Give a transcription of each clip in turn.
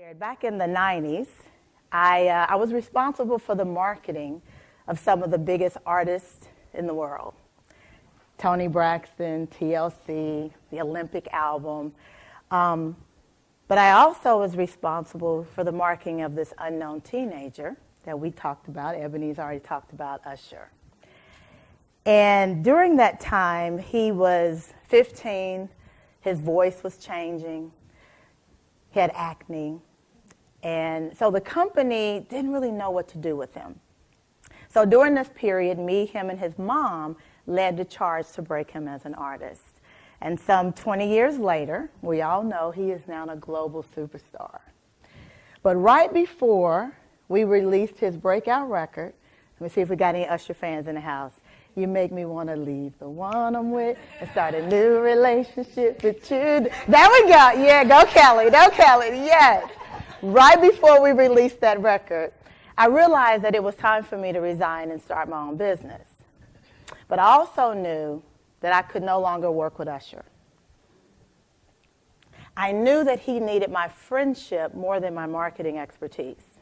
shared, back in the 90s, I was responsible for the marketing of some of the biggest artists in the world. Toni Braxton, TLC, the Olympic album. But I also was responsible for the marketing of this unknown teenager that we talked about. Ebony's already talked about, Usher. And during that time, he was 15. His voice was changing. He had acne. And so the company didn't really know what to do with him. So during this period, me, him, and his mom led the charge to break him as an artist. And some 20 years later, we all know he is now a global superstar. But right before we released his breakout record, let me see if we got any Usher fans in the house. You make me want to leave the one I'm with and start a new relationship with you. There we go. Yeah, go Kelly. Go Kelly. Yes. Right before we released that record, I realized that it was time for me to resign and start my own business. But I also knew that I could no longer work with Usher. I knew that he needed my friendship more than my marketing expertise.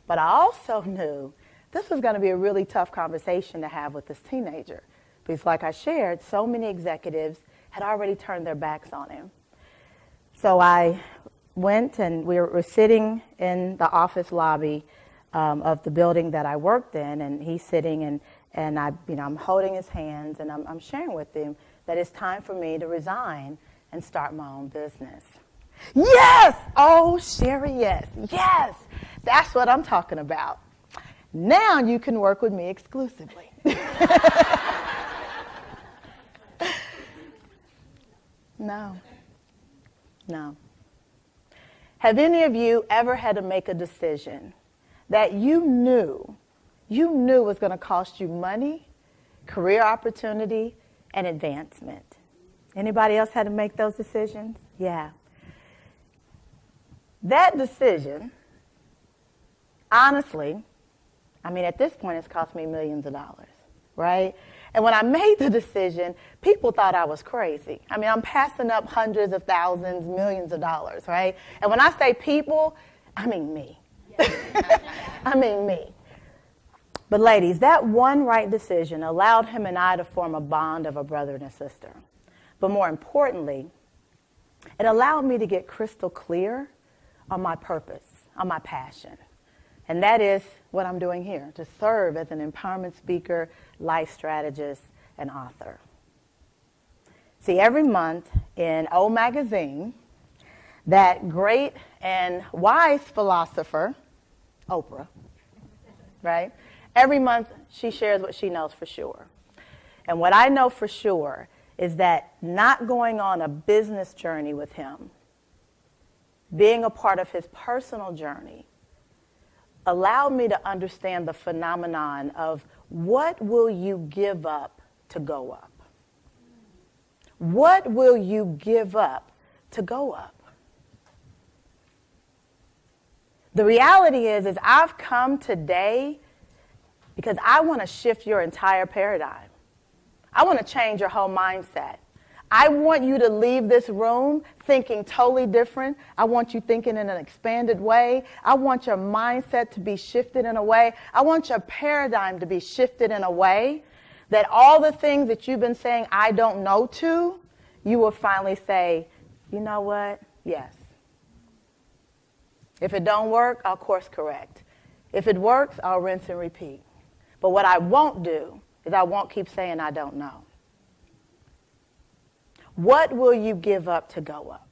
But I also knew this was going to be a really tough conversation to have with this teenager. Because like I shared, so many executives had already turned their backs on him. So I went and we were sitting in the office lobby of the building that I worked in, and he's sitting and I'm holding his hands and I'm sharing with him that it's time for me to resign and start my own business. Yes! Oh, Sheri, yes. Yes! That's what I'm talking about. Now you can work with me exclusively. No. Have any of you ever had to make a decision that you knew was going to cost you money, career opportunity, and advancement? Anybody else had to make those decisions? Yeah. That decision, honestly, at this point, it's cost me millions of dollars, right? And when I made the decision, people thought I was crazy. I'm passing up hundreds of thousands, millions of dollars, right? And when I say people, I mean me. I mean me. But ladies, that one right decision allowed him and I to form a bond of a brother and a sister. But more importantly, it allowed me to get crystal clear on my purpose, on my passion. And that is what I'm doing here, to serve as an empowerment speaker, life strategist, and author. See, every month in O Magazine, that great and wise philosopher, Oprah, right? Every month she shares what she knows for sure. And what I know for sure is that not going on a business journey with him, being a part of his personal journey, allowed me to understand the phenomenon of what will you give up to go up? What will you give up to go up? The reality is I've come today because I want to shift your entire paradigm. I want to change your whole mindset. I want you to leave this room thinking totally different. I want you thinking in an expanded way. I want your mindset to be shifted in a way. I want your paradigm to be shifted in a way that all the things that you've been saying I don't know to, you will finally say, you know what? Yes. If it don't work, I'll course correct. If it works, I'll rinse and repeat. But what I won't do is I won't keep saying I don't know. What will you give up to go up?